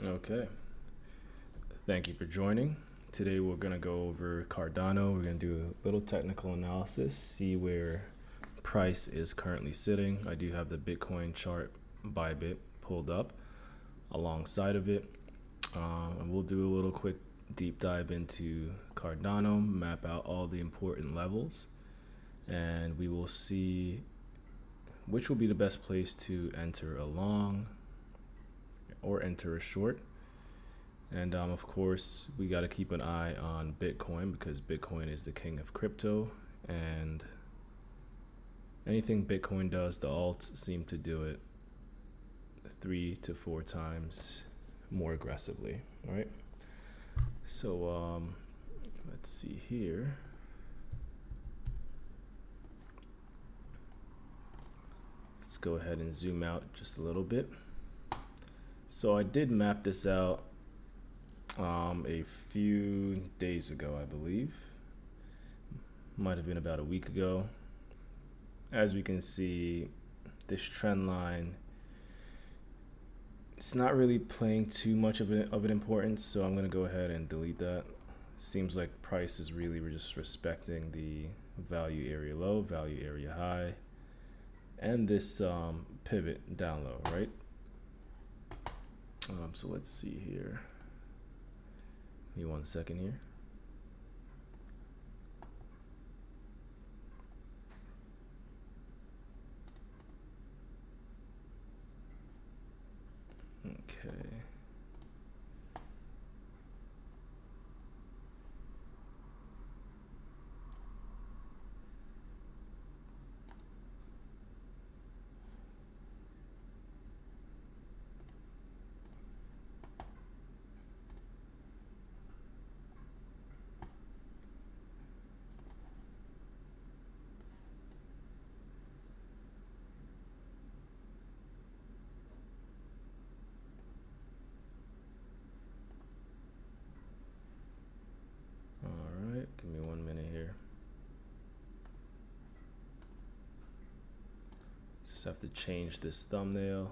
Okay, thank you for joining. Today we're going to go over Cardano. We're going to do a little technical analysis, see where price is currently sitting. I do have the Bitcoin chart by bit pulled up alongside of it. And we'll do a little quick deep dive into Cardano, map out all the important levels, and we will see which will be the best place to enter a long or enter a short. And of course, we got to keep an eye on Bitcoin because Bitcoin is the king of crypto. And anything Bitcoin does, the alts seem to do it 3 to 4 times more aggressively. All right. So let's see here. Let's go ahead and zoom out just a little bit. So I did map this out a few days ago, I believe. Might have been about a week ago. As we can see, this trend line, it's not really playing too much of an importance, so I'm going to go ahead and delete that. Seems like price is really just respecting the value area low, value area high, and this pivot down low, right? So let's see here. Give me 1 second here. Okay. Give me 1 minute here. Just have to change this thumbnail.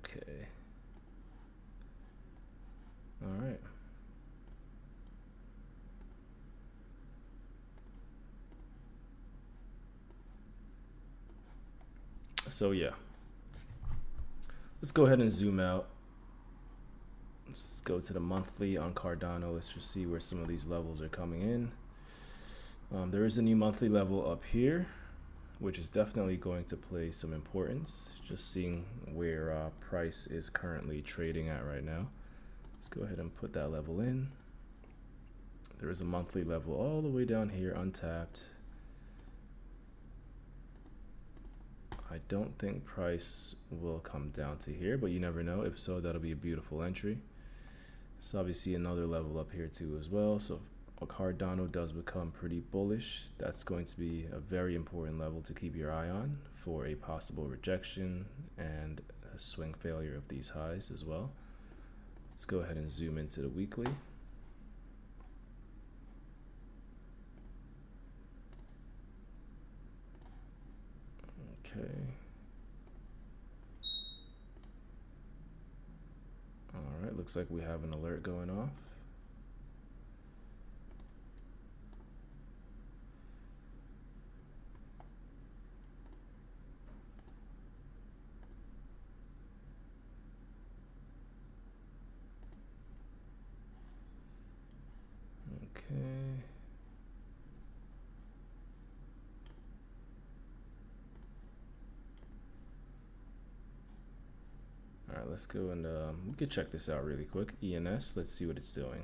Okay. All right. So yeah, let's go ahead and zoom out. Let's go to the monthly on Cardano. Let's just see where some of these levels are coming in. There is a new monthly level up here, which is definitely going to play some importance. Just seeing where price is currently trading at right now. Let's go ahead and put that level in. There is a monthly level all the way down here, untapped. I don't think price will come down to here, but you never know. If so, that'll be a beautiful entry. So obviously another level up here too as well. So if Cardano does become pretty bullish, that's going to be a very important level to keep your eye on for a possible rejection and a swing failure of these highs as well. Let's go ahead and zoom into the weekly. Okay. All right, looks like we have an alert going off. Okay. All right, let's go and we could check this out really quick. ENS, let's see what it's doing.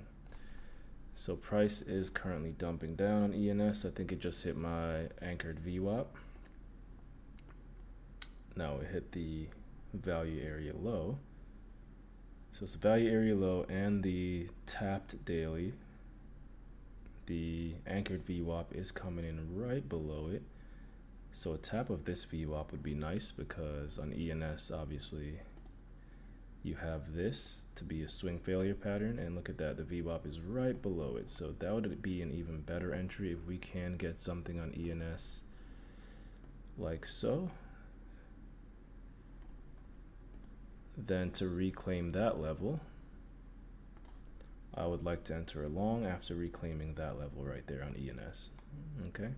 So price is currently dumping down on ENS. I think it just hit my anchored VWAP. Now it hit the value area low. So it's the value area low and the tapped daily. the anchored VWAP is coming in right below it. So a tap of this VWAP would be nice because on ENS, obviously, you have this to be a swing failure pattern, and look at that, the VWAP is right below it. So that would be an even better entry if we can get something on ENS like so. Then to reclaim that level, I would like to enter a long after reclaiming that level right there on ENS. Okay.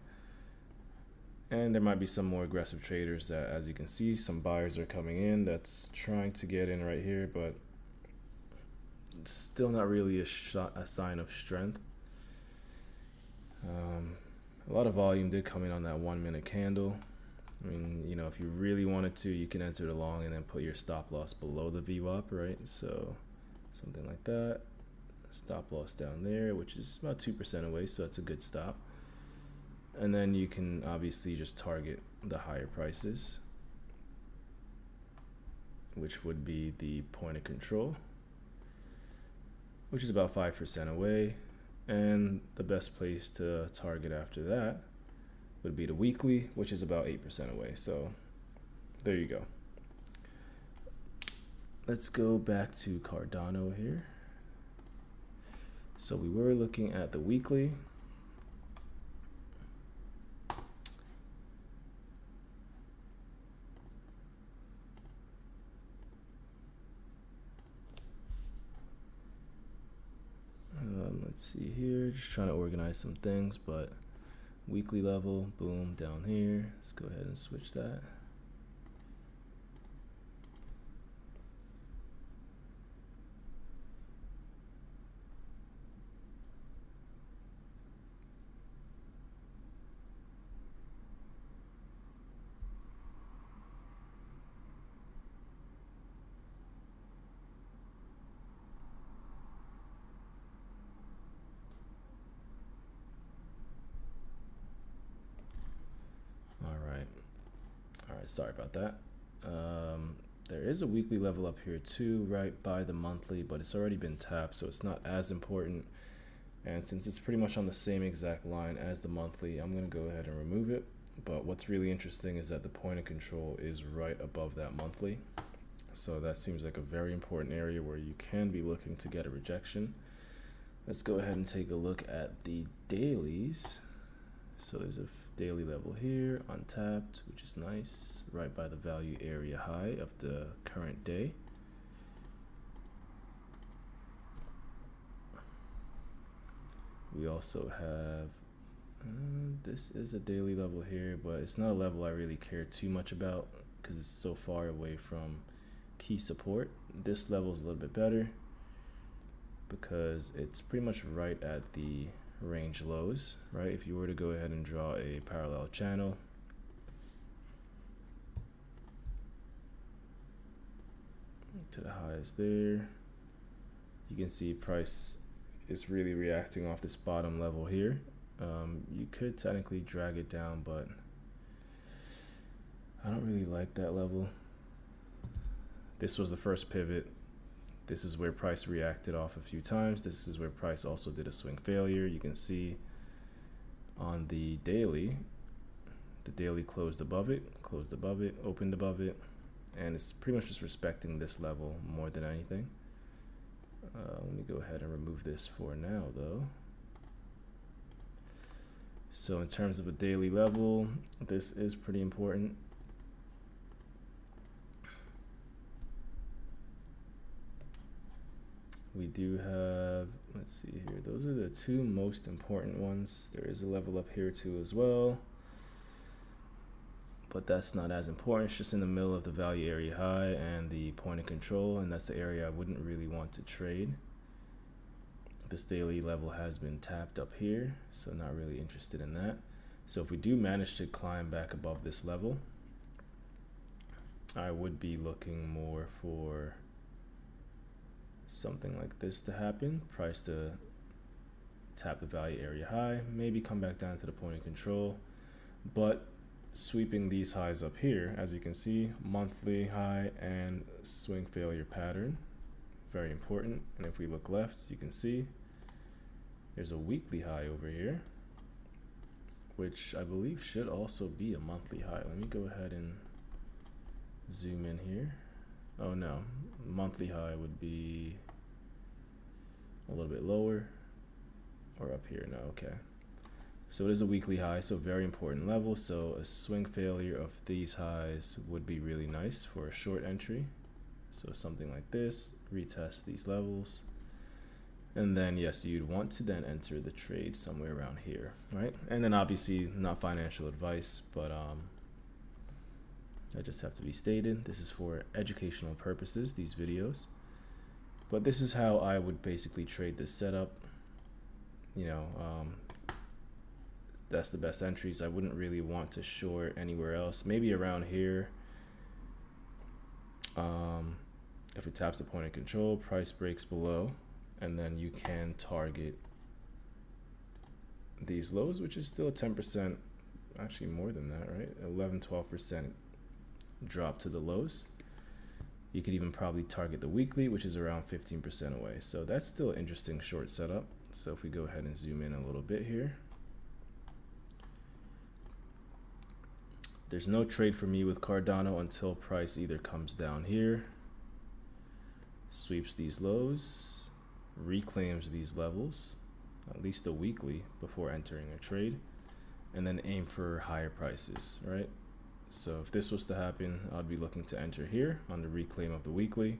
And there might be some more aggressive traders that, as you can see, some buyers are coming in that's trying to get in right here, but still not really a sign of strength. A lot of volume did come in on that 1 minute candle. I mean, you know, if you really wanted to, you can enter the long and then put your stop loss below the VWAP, right? So something like that. Stop loss down there, which is about 2% away, so that's a good stop. And then you can obviously just target the higher prices, which would be the point of control, which is about 5% away. And the best place to target after that would be the weekly, which is about 8% away. So there you go. Let's go back to Cardano here. So we were looking at the weekly. Let's see here, just trying to organize some things, but weekly level, boom, down here. Let's go ahead and switch that. Sorry about that. There is a weekly level up here too, right by the monthly, but it's already been tapped, so it's not as important. And since it's pretty much on the same exact line as the monthly, I'm going to go ahead and remove it. But what's really interesting is that the point of control is right above that monthly. So that seems like a very important area where you can be looking to get a rejection. Let's go ahead and take a look at the dailies. So there's a daily level here, untapped, which is nice, right by the value area high of the current day. We also have, this is a daily level here, but it's not a level I really care too much about because it's so far away from key support. This level is a little bit better because it's pretty much right at the range lows, right? If you were to go ahead and draw a parallel channel, to the highs there, you can see price is really reacting off this bottom level here. You could technically drag it down, but I don't really like that level. This was the first pivot. This is where price reacted off a few times. This is where price also did a swing failure. You can see on the daily closed above it, opened above it, and it's pretty much just respecting this level more than anything. Let me go ahead and remove this for now though. So in terms of a daily level, this is pretty important. We do have, let's see here, those are the two most important ones. There is a level up here too as well, but that's not as important. It's just in the middle of the value area high and the point of control, and that's the area I wouldn't really want to trade. This daily level has been tapped up here, so not really interested in that. So if we do manage to climb back above this level, I would be looking more for something like this to happen, price to tap the value area high, maybe come back down to the point of control, but sweeping these highs up here, as you can see, monthly high and swing failure pattern, very important. And if we look left, you can see There's a weekly high over here, which I believe should also be a monthly high. Let me go ahead and zoom in here. Oh no, monthly high would be a little bit lower or up here. No, okay. So it is a weekly high, so very important level. So a swing failure of these highs would be really nice for a short entry. So something like this, retest these levels. And then yes, you'd want to then enter the trade somewhere around here, right? And then obviously not financial advice, but that just have to be stated. This is for educational purposes, these videos. But this is how I would basically trade this setup. You know, that's the best entries. I wouldn't really want to short anywhere else. Maybe around here. If it taps the point of control, price breaks below, and then you can target these lows, which is still 10%, actually more than that, right? 11-12% drop to the lows. You could even probably target the weekly, which is around 15% away. So that's still an interesting short setup. So if we go ahead and zoom in a little bit here, there's no trade for me with Cardano until price either comes down here, sweeps these lows, reclaims these levels, at least the weekly, before entering a trade, and then aim for higher prices, right? So if this was to happen, I'd be looking to enter here on the reclaim of the weekly,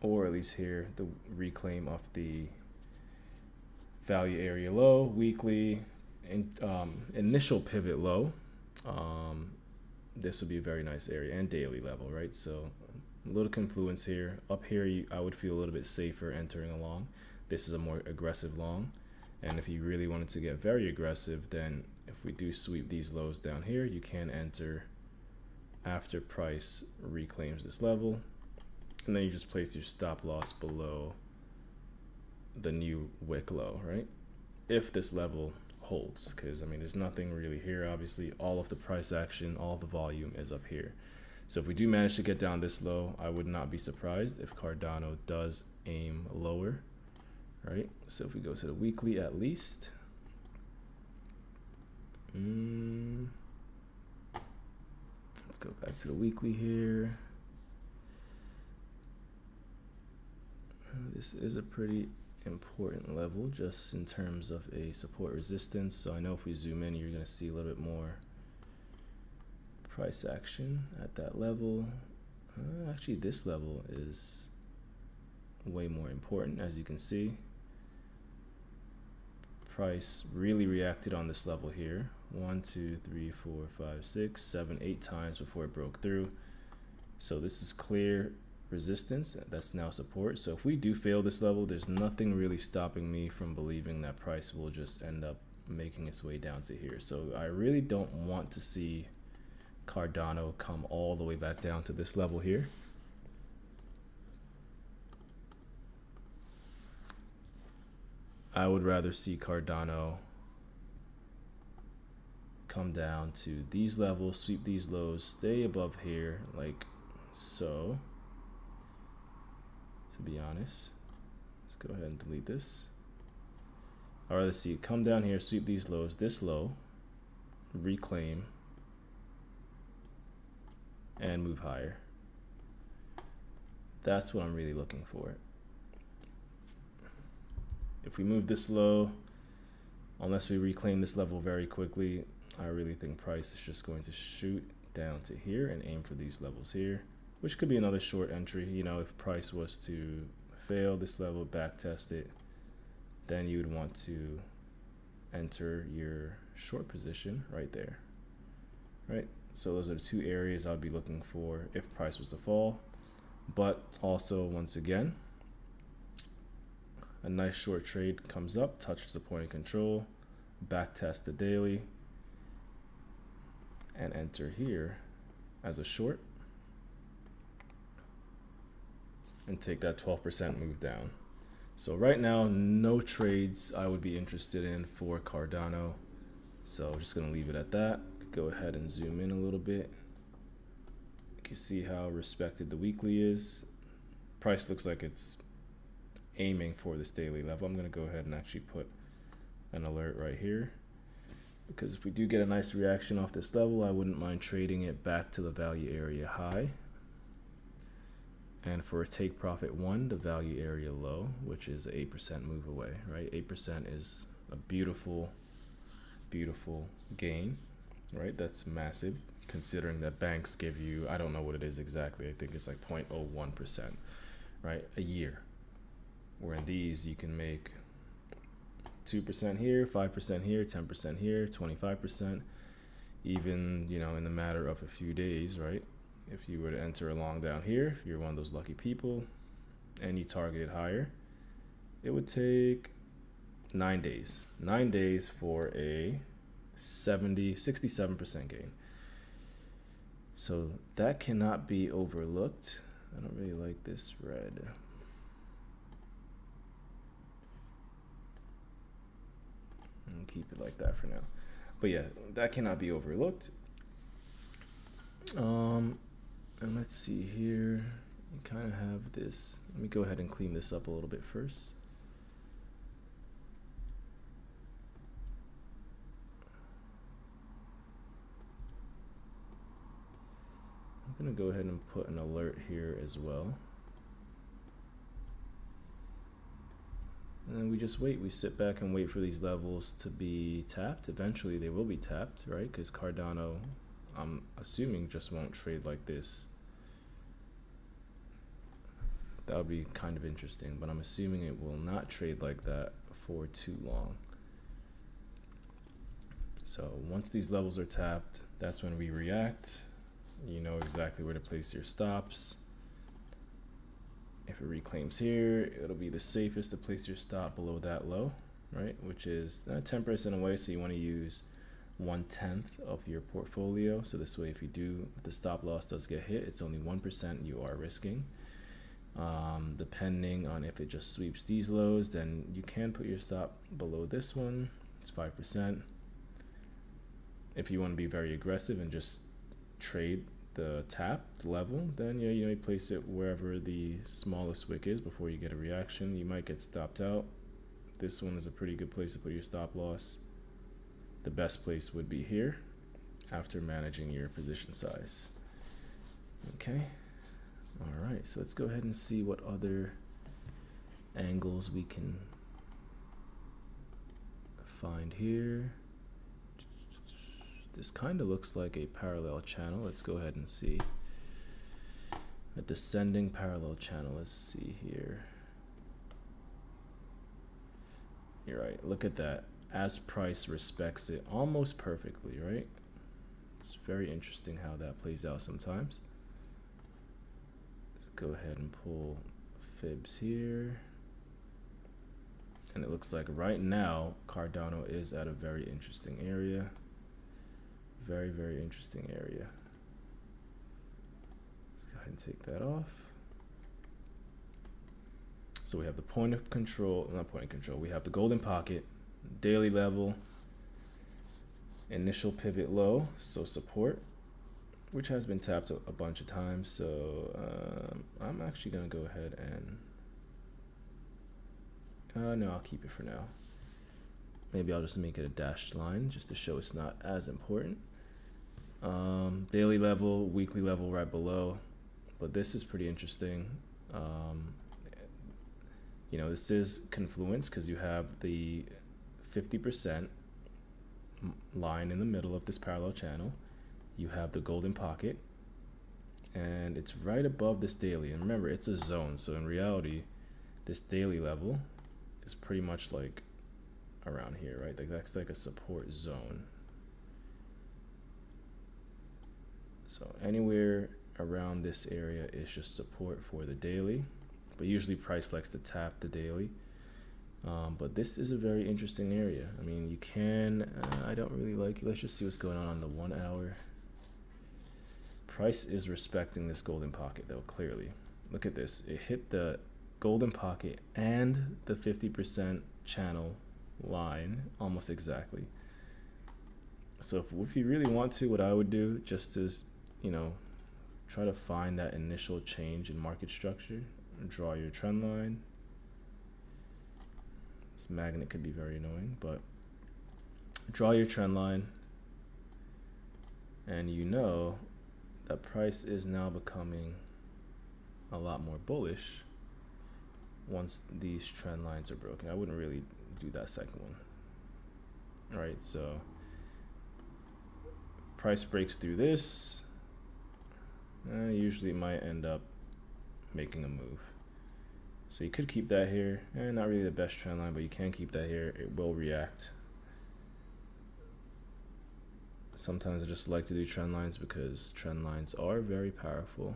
or at least here, the reclaim of the value area low, weekly, and initial pivot low. This would be a very nice area, and daily level, right? So a little confluence here. Up here, I would feel a little bit safer entering along. This is a more aggressive long. And if you really wanted to get very aggressive, then if we do sweep these lows down here, you can enter after price reclaims this level. And then you just place your stop loss below the new wick low, right? If this level holds, because I mean, there's nothing really here. Obviously, all of the price action, all the volume is up here. So if we do manage to get down this low, I would not be surprised if Cardano does aim lower, right? So if we go to the weekly at least, let's go back to the weekly here. This is a pretty important level just in terms of a support resistance. So I know if we zoom in, you're going to see a little bit more price action at that level. Actually, this level is way more important. As you can see, price really reacted on this level here 1, 2, 3, 4, 5, 6, 7, 8 times before it broke through. So this is clear resistance, that's now support. So if we do fail this level, there's nothing really stopping me from believing that price will just end up making its way down to here. So I really don't want to see Cardano come all the way back down to this level here. I would rather see Cardano come down to these levels, sweep these lows, stay above here like so. To be honest, let's go ahead and delete this. I'd rather see it come down here, sweep these lows, this low, reclaim, and move higher. That's what I'm really looking for. If we move this low, unless we reclaim this level very quickly, I really think price is just going to shoot down to here and aim for these levels here, which could be another short entry. You know, if price was to fail this level, back test it, then you would want to enter your short position right there, right? So those are the two areas I'll be looking for if price was to fall. But also, once again, a nice short trade comes up, touches the point of control, back test the daily, and enter here as a short and take that 12% move down. So right now, no trades I would be interested in for Cardano. So I'm just gonna leave it at that. Go ahead and zoom in a little bit. You can see how respected the weekly is. Price looks like it's aiming for this daily level. I'm going to go ahead and actually put an alert right here, because if we do get a nice reaction off this level, I wouldn't mind trading it back to the value area high. And for a take profit 1, the value area low, which is 8% move away, right? 8% is a beautiful, beautiful gain, right? That's massive, considering that banks give you, I don't know what it is exactly, I think it's like 0.01%, right? A year. Where in these, you can make 2% here, 5% here, 10% here, 25%, even, you know, in the matter of a few days, right? If you were to enter along down here, if you're one of those lucky people and you target it higher, it would take 9 days. 9 days for a 67% gain. So that cannot be overlooked. I don't really like this red. And keep it like that for now. But yeah, that cannot be overlooked. And let's see here. You kind of have this. Let me go ahead and clean this up a little bit first. I'm going to go ahead and put an alert here as well. And then we just wait. We sit back and wait for these levels to be tapped. Eventually they will be tapped, right? Because Cardano, I'm assuming, just won't trade like this. That would be kind of interesting, but I'm assuming it will not trade like that for too long. So once these levels are tapped, that's when we react. You know exactly where to place your stops. If it reclaims here, it'll be the safest to place your stop below that low, right? Which is 10% away, so you want to use 1/10 of your portfolio. So this way, if the stop loss does get hit, it's only 1% you are risking. Depending on if it just sweeps these lows, then you can put your stop below this one. It's 5%. If you want to be very aggressive and just trade the tapped level, then yeah, you place it wherever the smallest wick is before you get a reaction. You might get stopped out. This one is a pretty good place to put your stop loss. The best place would be here after managing your position size. Okay. All right, so let's go ahead and see what other angles we can find here. This kind of looks like a parallel channel. Let's go ahead and see. A descending parallel channel. Let's see here. You're right. Look at that. As price respects it almost perfectly, right? It's very interesting how that plays out sometimes. Let's go ahead and pull fibs here. And it looks like right now Cardano is at a very interesting area. Very, very interesting area. Let's go ahead and take that off. So we have the point of control, not point of control, we have the golden pocket, daily level, initial pivot low, so support, which has been tapped a bunch of times. So I'm actually going to go ahead and, no, I'll keep it for now. Maybe I'll just make it a dashed line just to show it's not as important. Daily level, weekly level right below, but this is pretty interesting. This is confluence because you have the 50% line in the middle of this parallel channel. You have the golden pocket, and it's right above this daily. And remember, it's a zone, so in reality, this daily level is pretty much like around here, right? Like that's like a support zone. So anywhere around this area is just support for the daily, but usually price likes to tap the daily. But this is a very interesting area. I mean, you can, I don't really like it. Let's just see what's going on the 1 hour. Price is respecting this golden pocket though, clearly. Look at this. It hit the golden pocket and the 50% channel line almost exactly. So if you really want to, what I would do just is, try to find that initial change in market structure, draw your trend line, This magnet could be very annoying, but draw your trend line, and you know that price is now becoming a lot more bullish once these trend lines are broken. I wouldn't really do that second one. All right, so price breaks through this, usually might end up making a move. So you could keep that here, and not really the best trend line, but you can keep that here. It will react. Sometimes I just like to do trend lines because trend lines are very powerful.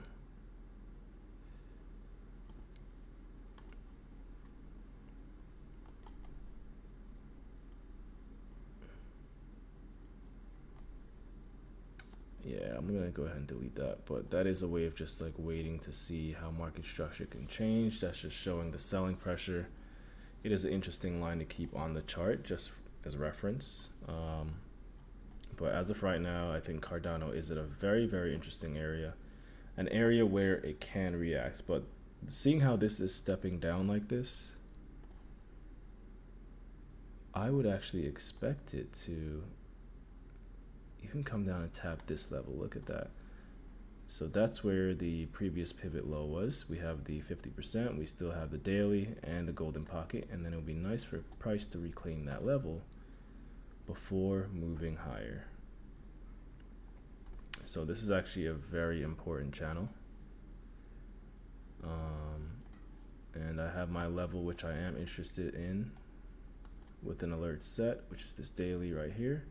Yeah, I'm gonna go ahead and delete that, but that is a way of just like waiting to see how market structure can change. That's just showing the selling pressure. It is an interesting line to keep on the chart just as reference. But as of right now, I think Cardano is at a very, very interesting area, an area where it can react. But seeing how this is stepping down like this, I would actually expect it to even come down and tap this level. Look at that. So that's where the previous pivot low was. We have the 50%, we still have the daily and the golden pocket, and then it would be nice for price to reclaim that level before moving higher. So this is actually a very important channel. And I have my level, which I am interested in with an alert set, which is this daily right here.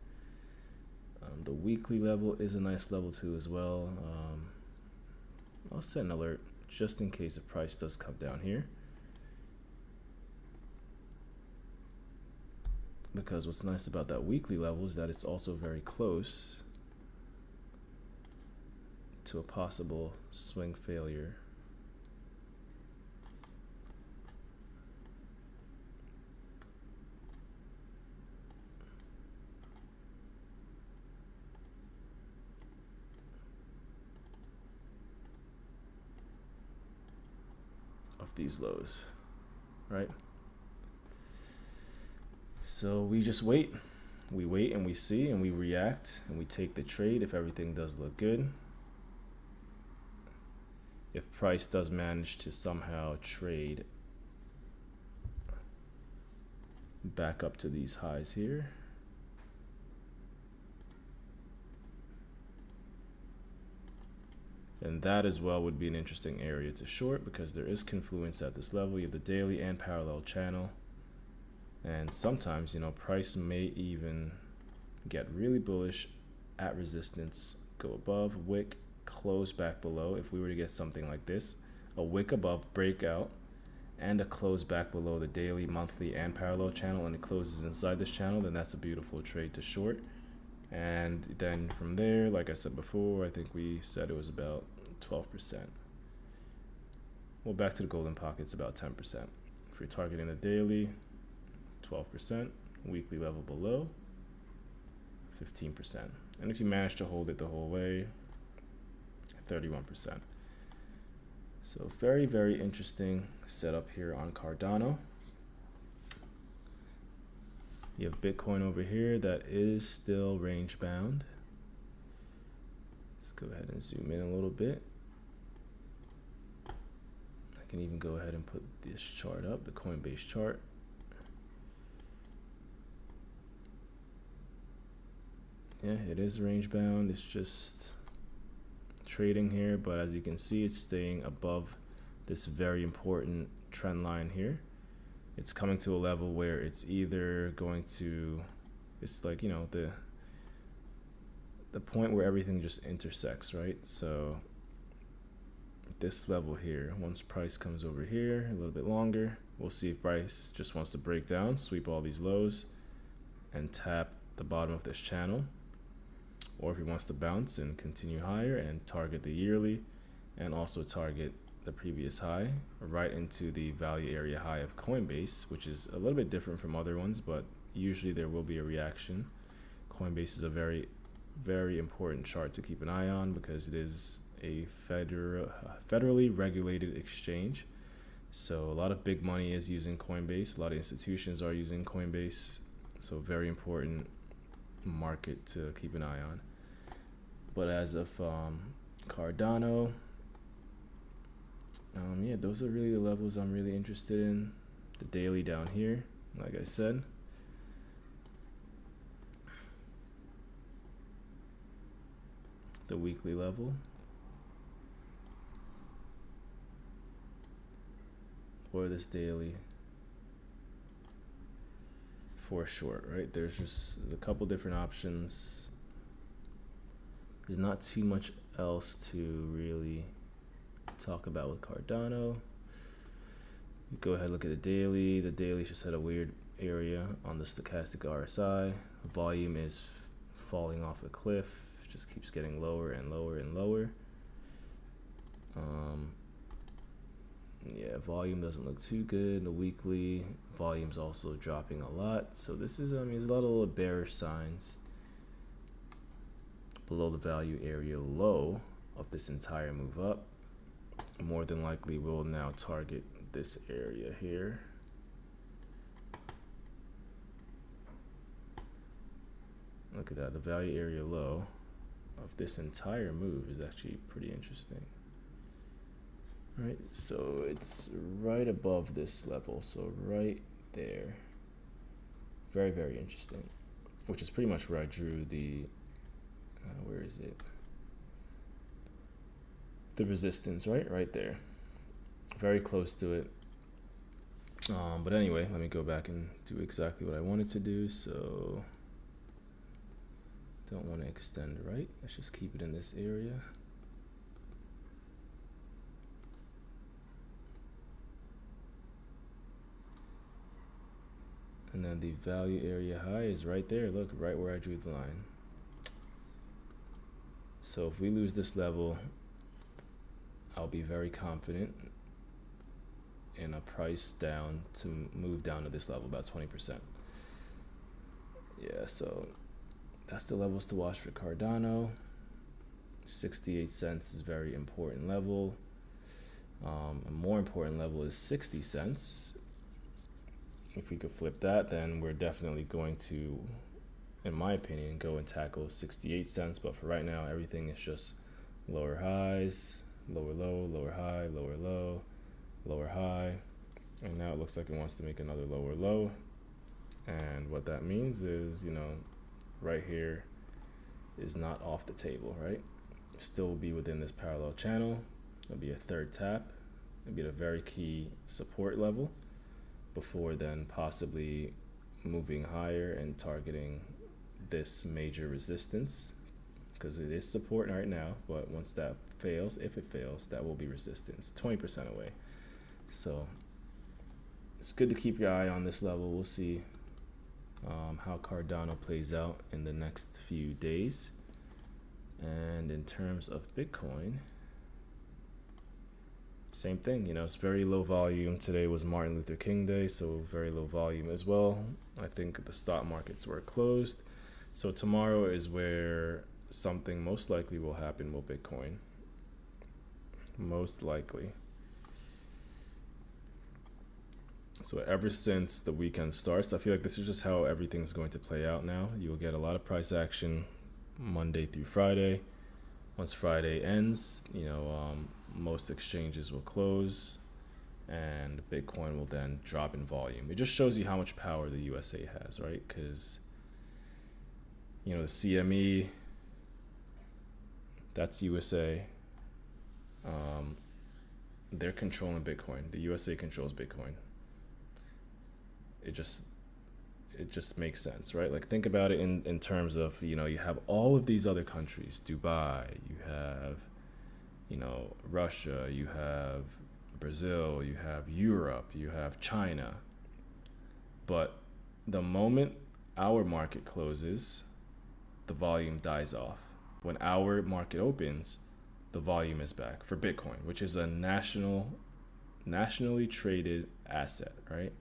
The weekly level is a nice level too as well. I'll set an alert just in case the price does come down here. Because what's nice about that weekly level is that it's also very close to a possible swing failure. Of these lows, right? So we just wait. We wait and we see and we react and we take the trade if everything does look good. If price does manage to somehow trade back up to these highs here, and that as well would be an interesting area to short because there is confluence at this level. You have the daily and parallel channel. And sometimes, you know, price may even get really bullish at resistance, go above, wick, close back below. If we were to get something like this, a wick above, breakout, and a close back below the daily, monthly, and parallel channel, and it closes inside this channel, then that's a beautiful trade to short. And then from there, like I said before, I think we said it was about 12%. Well, back to the golden pocket, it's about 10%. If you're targeting the daily, 12%, weekly level below, 15%. And if you manage to hold it the whole way, 31%. So very, very interesting setup here on Cardano. You have Bitcoin over here that is still range bound. Let's go ahead and zoom in a little bit. I can even go ahead and put this chart up, the Coinbase chart. Yeah, it is range bound. It's just trading here, but as you can see, it's staying above this very important trend line here. It's coming to a level where it's either going to, it's like, you know, the point where everything just intersects, right? So this level here, once price comes over here a little bit longer, we'll see if price just wants to break down, sweep all these lows, and tap the bottom of this channel, or if he wants to bounce and continue higher and target the yearly and also target the previous high right into the value area high of Coinbase, which is a little bit different from other ones, but usually there will be a reaction. Coinbase is a very, very important chart to keep an eye on because it is a federally regulated exchange. So a lot of big money is using Coinbase. A lot of institutions are using Coinbase. So very important market to keep an eye on. But as of Cardano, yeah, those are really the levels I'm really interested in. The daily down here, like I said. The weekly level. Or this daily for short, right? There's just a couple different options. There's not too much else to really talk about with Cardano. You go ahead and look at the daily. The daily just had a weird area on the stochastic RSI. Volume is falling off a cliff. It just keeps getting lower and lower and lower. Yeah, volume doesn't look too good. The weekly volume's also dropping a lot. So this is, there's a lot of little bearish signs below the value area low of this entire move up. More than likely, we'll now target this area here. Look at that. The value area low of this entire move is actually pretty interesting. Right, so it's right above this level, so right there. Very, very interesting. Which is pretty much where I drew the, where is it? The resistance, right there. Very close to it. But anyway, let me go back and do exactly what I wanted to do. So, don't want to extend right. Let's just keep it in this area. And then the value area high is right there. Look, right where I drew the line. So if we lose this level, I'll be very confident in a price down to move down to this level, about 20%. Yeah, so that's the levels to watch for Cardano. 68 cents is a very important level. A more important level is 60 cents. If we could flip that, then we're definitely going to, in my opinion, go and tackle 68 cents. But for right now, everything is just lower highs, lower low, lower high, lower low, lower high. And now it looks like it wants to make another lower low. And what that means is, right here is not off the table, right? Still be within this parallel channel. It'll be a third tap. It'll be at a very key support level before then possibly moving higher and targeting this major resistance, because it is support right now, but once that fails, if it fails, that will be resistance, 20% away. So it's good to keep your eye on this level. We'll see how Cardano plays out in the next few days. And in terms of Bitcoin, same thing, it's very low volume. Today was Martin Luther King Day, so very low volume as well. I think the stock markets were closed. So tomorrow is where something most likely will happen with Bitcoin. Most likely. So ever since the weekend starts, I feel like this is just how everything's going to play out now. You will get a lot of price action Monday through Friday. Once Friday ends, most exchanges will close and Bitcoin will then drop in volume. It just shows you how much power the USA has, right? Because, the CME, that's USA. They're controlling Bitcoin. The USA controls Bitcoin. It just makes sense, right? Like, think about it in terms of, you have all of these other countries, Dubai, you have, Russia, you have Brazil, you have Europe, you have China. But the moment our market closes, the volume dies off. When our market opens, the volume is back for Bitcoin, which is a nationally traded asset, right?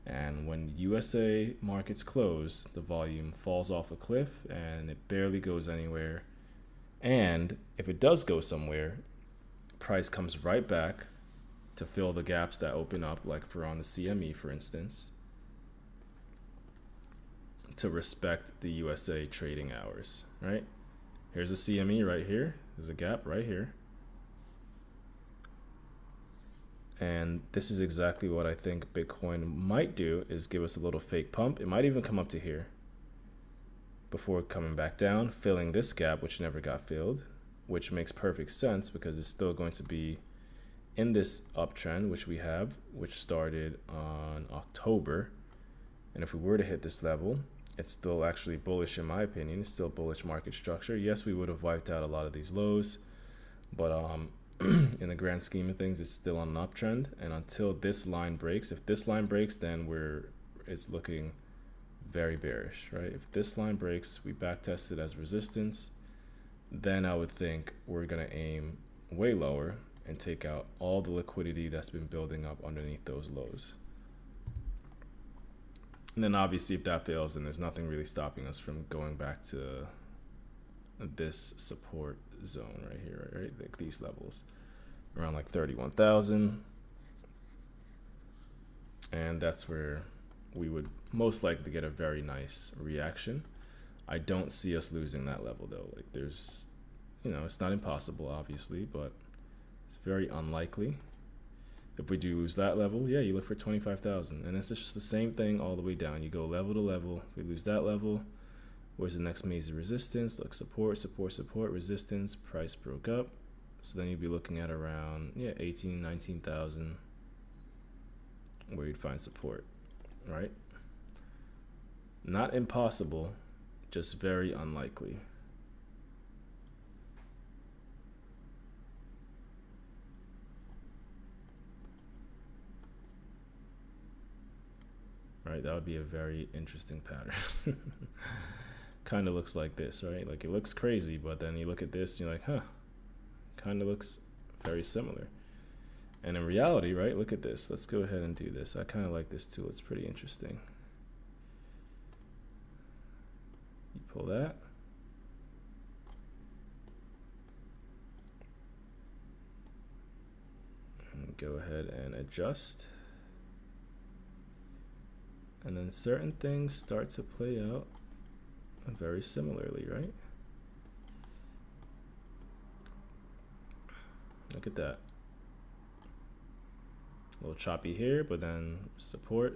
And when USA markets close, the volume falls off a cliff and it barely goes anywhere. And if it does go somewhere, price comes right back to fill the gaps that open up, like for on the CME, for instance, to respect the USA trading hours, right? Here's a CME right here. There's a gap right here. And this is exactly what I think Bitcoin might do, is give us a little fake pump. It might even come up to here before coming back down, filling this gap, which never got filled, which makes perfect sense because it's still going to be in this uptrend, which we have, which started on October. And if we were to hit this level, it's still actually bullish in my opinion. It's still bullish market structure. Yes, we would have wiped out a lot of these lows, but in the grand scheme of things, it's still on an uptrend. And until this line breaks, if this line breaks, then it's looking very bearish, right? If this line breaks, we back test it as resistance, then I would think we're gonna aim way lower and take out all the liquidity that's been building up underneath those lows. And then obviously if that fails, then there's nothing really stopping us from going back to this support zone right here, right? Like these levels around like 31,000. And that's where we would most likely get a very nice reaction. I don't see us losing that level though. Like there's, it's not impossible obviously, but it's very unlikely. If we do lose that level, yeah, you look for 25,000, and it's just the same thing all the way down. You go level to level. If we lose that level, where's the next major resistance? Look, support, resistance, price broke up. So then you'd be looking at around 18, 19,000 where you'd find support, right? Not impossible, just very unlikely. Right, that would be a very interesting pattern. Kind of looks like this, right? Like it looks crazy, but then you look at this and you're like, huh, kind of looks very similar. And in reality, right, look at this. Let's go ahead and do this. I kind of like this too. It's pretty interesting. You pull that. And go ahead and adjust. And then certain things start to play out very similarly, right? Look at that. A little choppy here, but then support,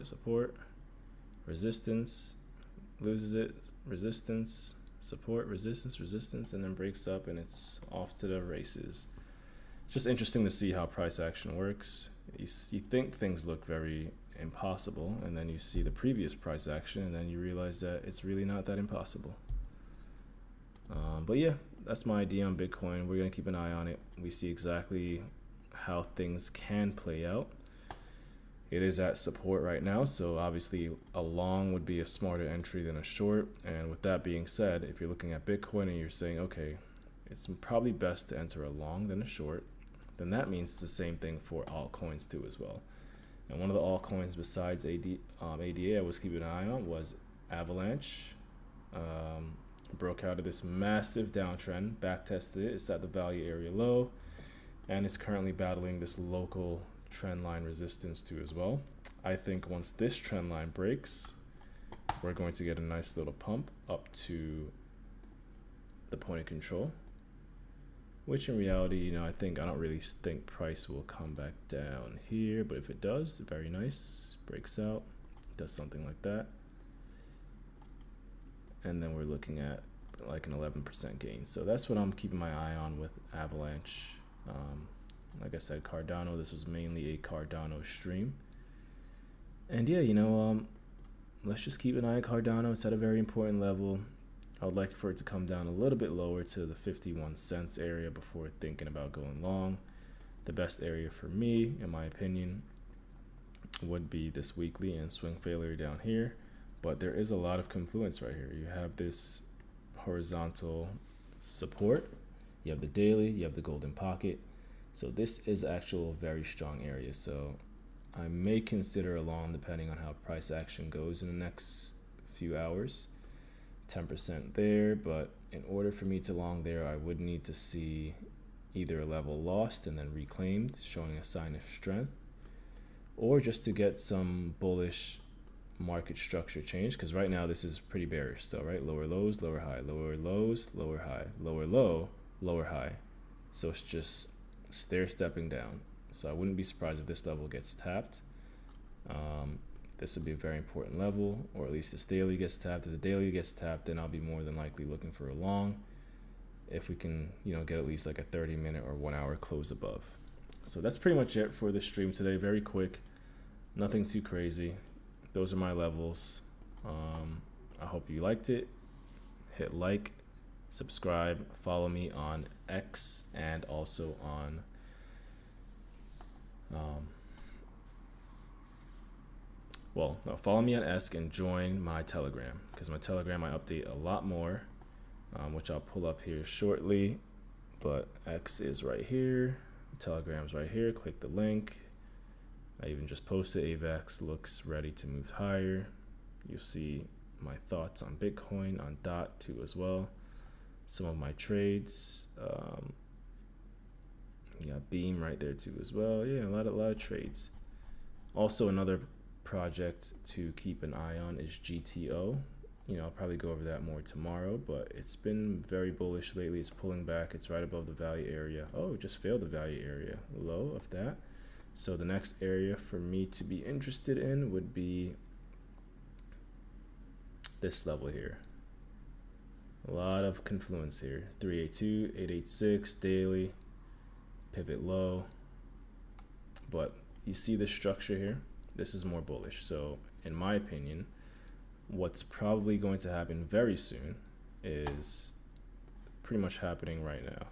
resistance, loses it, resistance, support, resistance, and then breaks up and it's off to the races. It's just interesting to see how price action works. You think things look very impossible, and then you see the previous price action, and then you realize that it's really not that impossible. But yeah, that's my idea on Bitcoin. We're going to keep an eye on it. We see exactly how things can play out. It is at support right now, so obviously a long would be a smarter entry than a short. And with that being said, if you're looking at Bitcoin and you're saying, okay, it's probably best to enter a long than a short, then that means the same thing for altcoins too as well. And one of the altcoins besides ADA I was keeping an eye on was Avalanche. Broke out of this massive downtrend, back tested it. It's at the value area low, and it's currently battling this local trend line resistance too as well. I think once this trend line breaks, we're going to get a nice little pump up to the point of control, which in reality, I don't really think price will come back down here, but if it does, very nice, breaks out, does something like that, and then we're looking at like an 11% gain. So that's what I'm keeping my eye on with Avalanche. Like I said, Cardano, this was mainly a Cardano stream. And yeah, let's just keep an eye on Cardano. It's at a very important level. I would like for it to come down a little bit lower to the 51 cents area before thinking about going long. The best area for me, in my opinion, would be this weekly and swing failure down here. But there is a lot of confluence right here. You have this horizontal support, you have the daily, you have the golden pocket. So this is actual very strong area. So I may consider a long depending on how price action goes in the next few hours. 10% there, but in order for me to long there, I would need to see either a level lost and then reclaimed, showing a sign of strength, or just to get some bullish market structure change, because right now this is pretty bearish still, right? Lower lows, lower high, lower lows, lower high, lower low, lower high. So it's just stair stepping down. So I wouldn't be surprised if this level gets tapped. This would be a very important level, or at least this daily gets tapped. If the daily gets tapped, then I'll be more than likely looking for a long, if we can, you know, get at least like a 30-minute or 1 hour close above. So that's pretty much it for the stream today. Very quick, nothing too crazy. Those are my levels. I hope you liked it. Hit like, subscribe, follow me on X, and also on follow me on X and join my Telegram, because my Telegram I update a lot more, which I'll pull up here shortly. But X is right here, Telegram's right here. Click the link. I even just posted AVAX looks ready to move higher. You'll see my thoughts on Bitcoin, on DOT too as well. Some of my trades. You got Beam right there too as well. Yeah, a lot of trades. Also, another project to keep an eye on is GTO. You know, I'll probably go over that more tomorrow, but it's been very bullish lately. It's pulling back. It's right above the value area. Oh, it just failed the value area low of that. So the next area for me to be interested in would be this level here. A lot of confluence here. 382, 886 daily, pivot low. But you see the structure here? This is more bullish. So in my opinion, what's probably going to happen very soon is pretty much happening right now,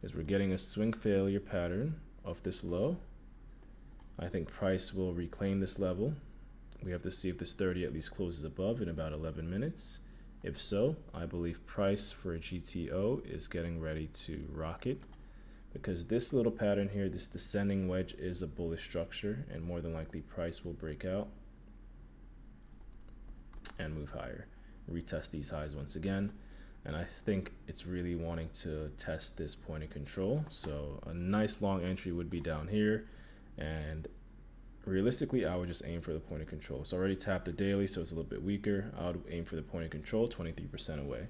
is we're getting a swing failure pattern of this low. I think price will reclaim this level. We have to see if this 30 at least closes above in about 11 minutes. If so, I believe price for a GTO is getting ready to rocket, because this little pattern here, this descending wedge, is a bullish structure, and more than likely price will break out and move higher, retest these highs once again. And I think it's really wanting to test this point of control. So a nice long entry would be down here, and realistically I would just aim for the point of control. So I already tapped the daily, so it's a little bit weaker. I would aim for the point of control, 23% away.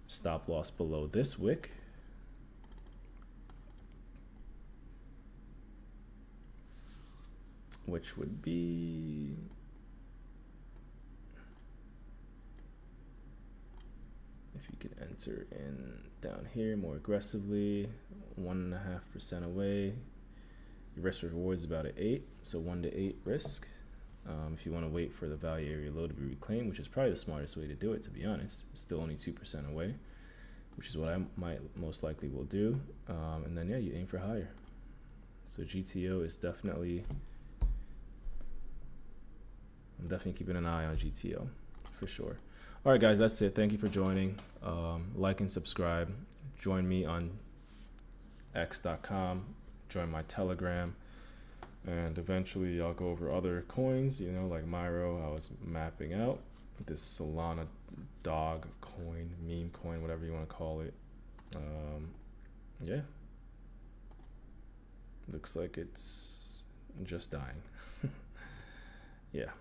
Stop loss below this wick. Which would be if you could enter in down here more aggressively, 1.5% away. Your risk reward is about an 8, so 1 to 8 risk. If you want to wait for the value area low to be reclaimed, which is probably the smartest way to do it, to be honest. It's still only 2% away, which is what I might most likely will do. And then yeah, you aim for higher. So GTO is definitely, I'm definitely keeping an eye on GTO for sure. All right, guys, that's it. Thank you for joining. Like and subscribe. Join me on x.com. Join my Telegram. And eventually I'll go over other coins, you know, like Myro. I was mapping out this Solana dog coin, meme coin, whatever you want to call it. Yeah. Looks like it's just dying. Yeah.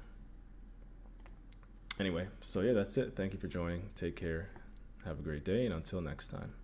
Anyway, so yeah, that's it. Thank you for joining. Take care. Have a great day, and until next time.